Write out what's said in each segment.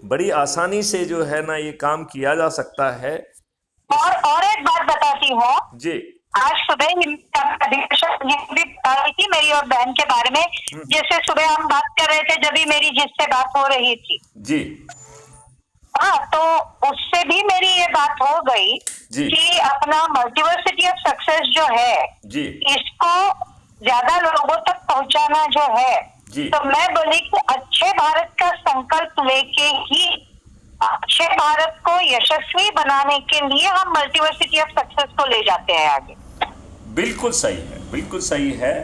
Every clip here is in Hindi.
बड़ी आसानी से जो है ना ये काम किया जा सकता है। और एक बात बताती हूँ। जी। आज सुबह ही ये भी बता रही थी मेरी और बहन के बारे में। जैसे सुबह हम बात कर रहे थे, जब भी मेरी जिससे बात हो रही थी, जी। हाँ, तो उससे भी मेरी ये बात हो गई जी। कि अपना मल्टीवर्सिटी ऑफ सक्सेस जो है, जी। इसको ज्यादा लोगों तक पहुंचाना जो है, जी। तो मैं बोली कि अच्छे भारत का संकल्प लेके ही अच्छे भारत को यशस्वी बनाने के लिए हम मल्टीवर्सिटी ऑफ सक्सेस को ले जाते हैं आगे। बिल्कुल सही है, बिल्कुल सही है।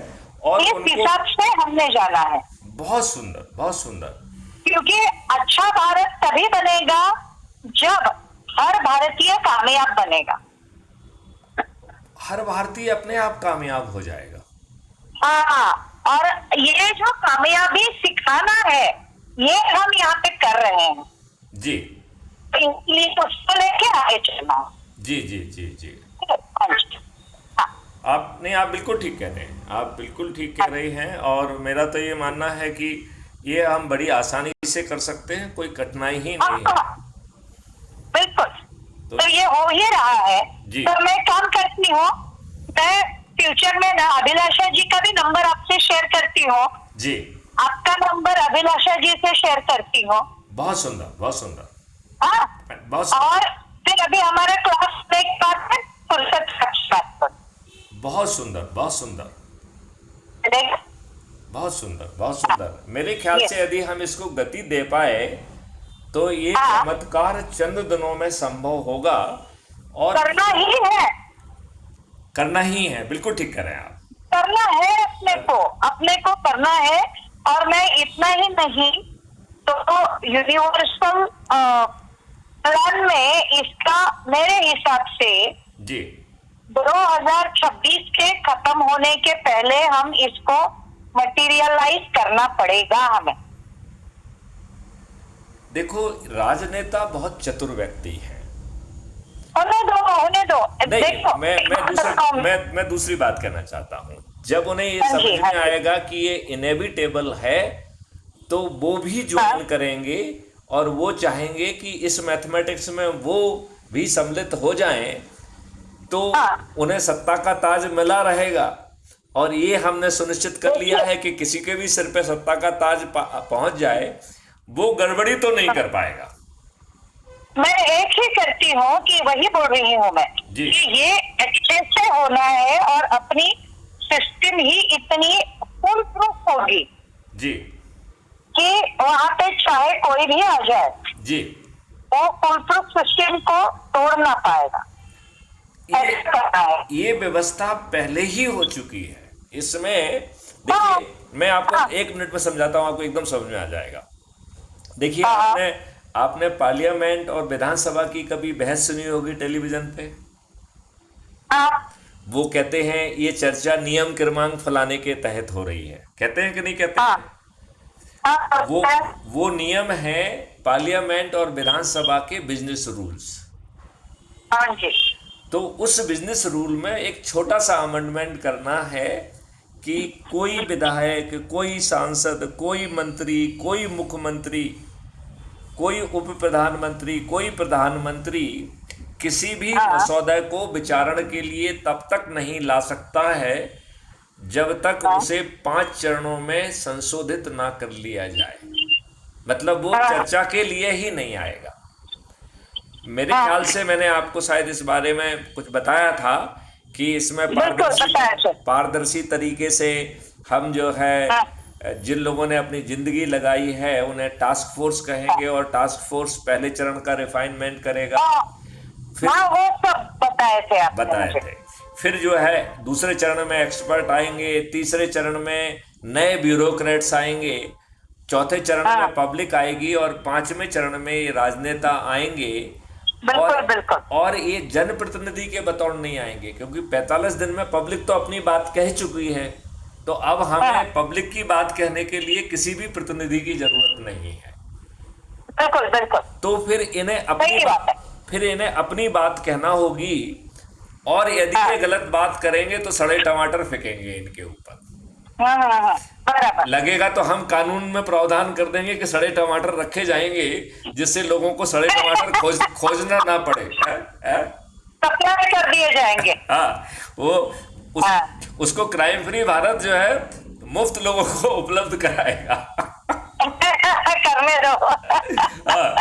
और इस उनको हिसाब से हमने जाना है, बहुत सुंदर, बहुत सुंदर। क्योंकि अच्छा भारत तभी बनेगा जब हर भारतीय कामयाब बनेगा। हर भारतीय अपने आप कामयाब हो जाएगा। हाँ, और ये जो कामयाबी सिखाना है, ये हम यहाँ पे कर रहे हैं। जी। इसलिए उसको लेके आगे चलना। जी जी जी जी। हाँ, आप बिल्कुल ठीक कह रहे हैं, आप बिल्कुल ठीक कह रही हैं। और मेरा तो ये मानना है कि ये हम बड़ी आसानी से कर सकते हैं, कोई कठिनाई ही नहीं है। हाँ, बिल्कुल। तो तो ये हो ही रहा है। जी। तो मैं काम करती हूँ, मैं फ्यूचर में ना अभिलाषा जी का भी नंबर आपसे शेयर करती हूँ, जी। आपका नंबर अभिलाषा जी से शेयर करती हूँ। बहुत सुंदर, बहुत सुंदर। हाँ, बहुत सुंदर। और फिर अभी हमारा क्लास ब्रेक बाद में फुर्सत बात पर। बहुत सुंदर, बहुत सुंदर, चलेगा? बहुत सुंदर, बहुत सुंदर। मेरे ख्याल से यदि हम इसको गति दे पाए तो ये हाँ, चमत्कार चंद दिनों में संभव होगा। और करना ही है, करना ही है, बिल्कुल ठीक कह रहे हैं आप। करना है, अपने को करना है। और मैं इतना ही नहीं, तो यूनिवर्सल प्लान में इसका मेरे हिसाब से जी। 2026 के खत्म होने के पहले हम इसको मटेरियलाइज करना पड़ेगा हमें। देखो, राजनेता बहुत चतुर व्यक्ति हैं। होने दो, होने दो। नहीं, देखो, मैं दूसरी बात कहना चाहता हूँ। जब उन्हें ये हाँ समझ जी, हाँ में जी। आएगा कि ये इनएविटेबल है, तो वो भी ज्वाइन करेंगे और वो चाहेंगे कि इस मैथमेटिक्स में वो भी सम्मिलित हो जाएं, तो हाँ, उन्हें सत्ता का ताज मिला रहेगा। और ये हमने सुनिश्चित कर लिया है कि किसी के भी सिर पे सत्ता का ताज पहुंच जाए, वो गड़बड़ी तो नहीं कर पाएगा। मैं एक ही करती हूँ कि वही बोल रही हूँ मैं जी। कि ये अच्छे से होना है और अपनी सिस्टम ही इतनी फुल प्रूफ होगी जी। कि वहां पे चाहे कोई भी आ जाए, जी। वो फुल प्रूफ सिस्टम को तोड़ ना पाएगा। ये व्यवस्था पहले ही हो चुकी है। इसमें देखिए, मैं आपको 1 मिनट में समझाता हूँ, आपको एकदम समझ में आ जाएगा। देखिए, आपने पार्लियामेंट और विधानसभा की कभी बहस सुनी होगी टेलीविजन पे। वो कहते हैं ये चर्चा नियम क्रमांक फलाने के तहत हो रही है, कहते हैं कि नहीं कहते हैं? वो नियम है पार्लियामेंट और विधानसभा के बिजनेस रूल्स। हाँ जी। तो उस बिजनेस रूल में एक छोटा सा अमेंडमेंट करना है कि कोई विधायक, कोई सांसद, कोई मंत्री, कोई मुख्यमंत्री, कोई उप प्रधानमंत्री, कोई प्रधानमंत्री किसी भी मसौदे को विचारण के लिए तब तक नहीं ला सकता है जब तक उसे 5 चरणों में संशोधित ना कर लिया जाए। मतलब वो चर्चा के लिए ही नहीं आएगा। मेरे ख्याल से मैंने आपको शायद इस बारे में कुछ बताया था कि इसमें पारदर्शी तरीके से हम जो है, जिन लोगों ने अपनी जिंदगी लगाई है उन्हें टास्क फोर्स कहेंगे, और टास्क फोर्स पहले चरण का रिफाइनमेंट करेगा। फिर वो सब बताए थे। फिर जो है दूसरे चरण में एक्सपर्ट आएंगे, तीसरे चरण में नए ब्यूरोक्रेट्स आएंगे, चौथे चरण में पब्लिक आएगी, और 5वें चरण में राजनेता आएंगे। और ये जनप्रतिनिधि के बतौर नहीं आएंगे, क्योंकि 45 दिन में पब्लिक तो अपनी बात कह चुकी है। तो अब हमें पब्लिक की बात कहने के लिए किसी भी प्रतिनिधि की जरूरत नहीं है। बिल्कुल बिल्कुल। तो फिर इन्हें अपनी बात कहना होगी, और यदि ये गलत बात करेंगे तो सड़े टमाटर फेंकेंगे इनके ऊपर। हाँ, बराबर। लगेगा तो हम कानून में प्रावधान कर देंगे कि सड़े टमाटर रखे जाएंगे, जिससे लोगों को सड़े टमाटर खोजना ना पड़े। सप्लाई कर दिए जाएंगे। हाँ, वो हाँ। उसको क्राइम फ्री भारत जो है मुफ्त लोगों को उपलब्ध कराएगा। करने दो। हाँ,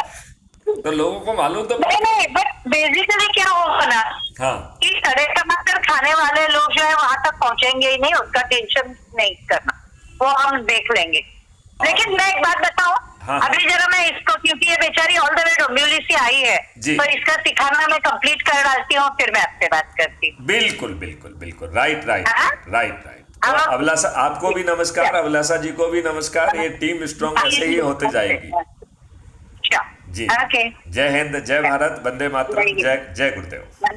तो लोगों को मालूम तो नहीं, बट बेसिकली क्या होगा ना, हाँ कि सड़े टमाटर खाने वाले लोग जो है वहां तक पहुंचेंगे ही नहीं, उसका टेंशन नहीं करना, वो हम देख लेंगे। लेकिन मैं एक बात बताऊं, हाँ। अभी जरा मैं इसको, क्योंकि ये बेचारी ऑल द वे डोंबिवली से आई है, जी। तो इसका सिखाना मैं कंप्लीट कर डालती हूँ, फिर मैं आपसे बात करती हूँ। बिल्कुल बिल्कुल बिल्कुल, राइट राइट हाँ? Right right. हाँ। तो अभिलाषा आपको भी नमस्कार, अभिलाषा जी को भी नमस्कार। ये टीम स्ट्रांग ऐसे ही होते जाएगी जी। ओके। जय हिंद, जय भारत, वंदे मातरम, जय जय गुरुदेव।